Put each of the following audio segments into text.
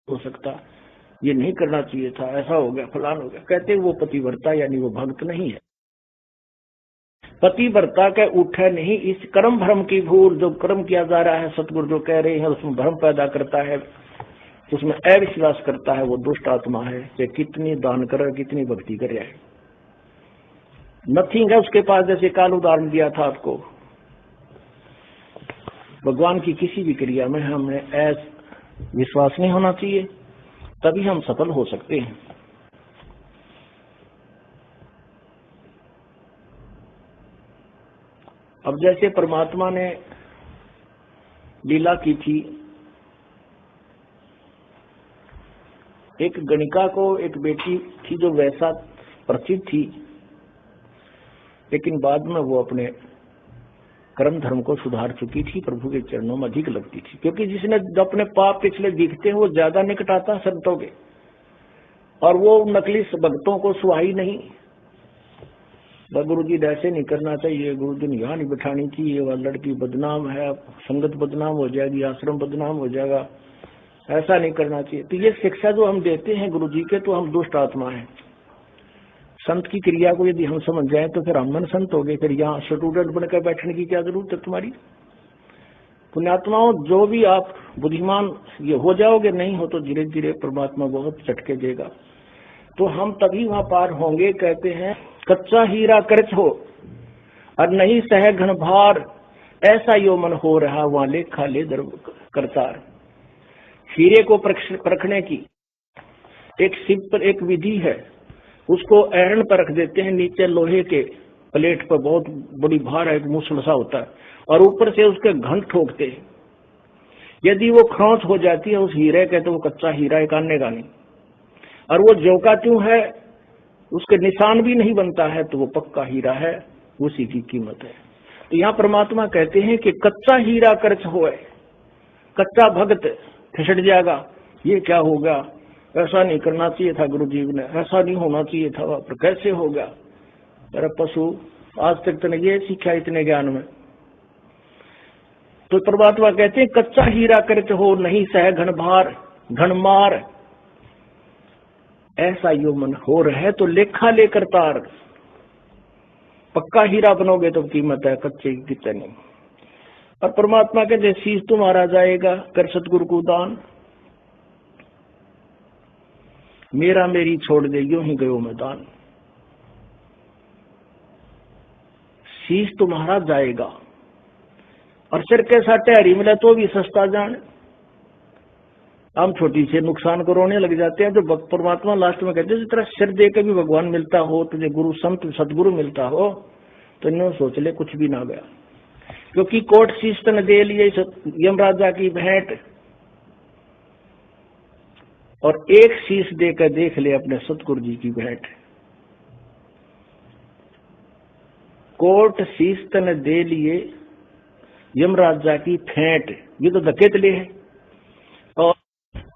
हो सकता, ये नहीं करना चाहिए था, ऐसा हो गया, फलान हो गया। कहते वो पतिव्रता यानी वो भक्त नहीं है। पतिव्रता के उठे नहीं, इस कर्म भ्रम की भूल, जो कर्म किया जा रहा है सतगुरु जो कह रहे हैं उसमें भ्रम पैदा करता है, उसमें अविश्वास करता है, वो दुष्ट आत्मा है। कि कितनी दान करे, कितनी भक्ति करे, नथिंग है उसके पास। जैसे काल उदाहरण दिया था आपको, भगवान की किसी भी क्रिया में हमें विश्वास नहीं होना चाहिए, तभी हम सफल हो सकते हैं। अब जैसे परमात्मा ने लीला की थी, एक गणिका को एक बेटी थी जो वैसा प्रसिद्ध थी, लेकिन बाद में वो अपने कर्म धर्म को सुधार चुकी थी, प्रभु के चरणों में अधिक लगती थी। क्योंकि जिसने अपने पाप पिछले दिखते हैं वो ज्यादा निकट आता संतों के, और वो नकली भक्तों को सुहाई नहीं। गुरु जी ऐसे नहीं करना चाहिए, गुरु जी ने यहाँ नहीं बिठानी चाहिए, वह लड़की बदनाम है, संगत बदनाम हो जाएगी, आश्रम बदनाम हो जाएगा, ऐसा नहीं करना चाहिए। तो ये शिक्षा जो हम देते हैं गुरु जी के, तो हम दुष्ट आत्मा हैं। संत की क्रिया को यदि हम समझ जाए तो फिर हम मन संत हो गए। फिर यहाँ स्टूडेंट बनकर बैठने की क्या जरूरत है तुम्हारी। पुण्यात्माओं, जो भी आप बुद्धिमान ये हो जाओगे, नहीं हो तो धीरे धीरे परमात्मा बहुत झटके देगा, तो हम तभी वहां पार होंगे। कहते हैं कच्चा हीरा कर्च हो और नहीं सह घन भार, ऐसा यो मन हो रहा वहां लेखा ले दर करतार। हीरे को परखने की एक सिंपल एक विधि है, उसको ऐरण पर रख देते हैं, नीचे लोहे के प्लेट पर बहुत बड़ी भार है, एक मूसल सा होता है, और ऊपर से उसके घन ठोकते हैं। यदि वो खरोंच हो जाती है उस हीरे के, तो वो कच्चा हीरा एक आने का नहीं, और वो ज्यों का त्यों है, उसके निशान भी नहीं बनता है, तो वो पक्का हीरा है, उसी की कीमत है। तो यहाँ परमात्मा कहते हैं कि कच्चा हीरा कर्च होए, कच्चा भक्त फिसट जाएगा। ये क्या होगा, ऐसा नहीं करना चाहिए था गुरु जी ने, ऐसा नहीं होना चाहिए था, पर कैसे हो गया। अरे पशु, आज तक तो ये सीखा इतने ज्ञान में। तो परमात्मा कहते हैं कच्चा हीरा कर्च हो नहीं सह घन भार घन मार, ऐसा यो मन हो रहे तो लेखा लेकर तार। पक्का हीरा बनोगे तो कीमत है, कच्चे की कितने नहीं। और परमात्मा कहते शीश तुम्हारा जाएगा कर सतगुरु को दान, मेरा मेरी छोड़ दे यूं ही गयो मैदान। शीश तुम्हारा जाएगा, और सिर के साथ टहरी मिले तो भी सस्ता जान। हम छोटी से नुकसान को रोने लग जाते हैं, तो परमात्मा लास्ट में कहते हैं जिस तरह सिर दे के भी भगवान मिलता हो, तुझे गुरु संत सदगुरु मिलता हो, तो इन सोच ले कुछ भी ना गया। क्योंकि कोट शीश तन दे लिए यमराजा की भेंट, और एक शीश देकर देख ले अपने सतगुरु जी की भेंट। कोट शीश तन दे लिए यमराजा की फेंट, ये तो धकेतले है, और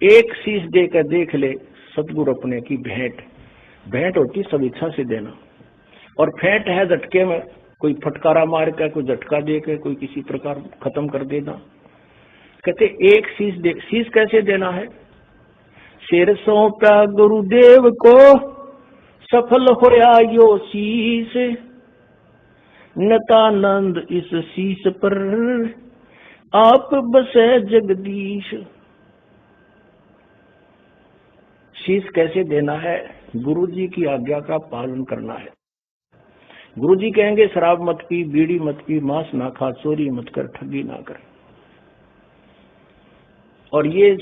एक शीश देकर देख ले सतगुरु अपने की भेंट। भेंट होती सब इच्छा से देना, और फेंट है झटके में, कोई फटकारा मार कर, कोई झटका देकर, कोई किसी प्रकार खत्म कर देना। कहते एक शीश दे, शीश कैसे देना है। शेर सौंपा गुरुदेव को सफल होया यो शीश, नतानंद इस शीश पर आप बसे जगदीश। शीश कैसे देना है, गुरु जी की आज्ञा का पालन करना है। गुरु जी कहेंगे शराब मत पी, बीड़ी मत पी, मांस ना खा, चोरी मत कर, ठगी ना कर, और ये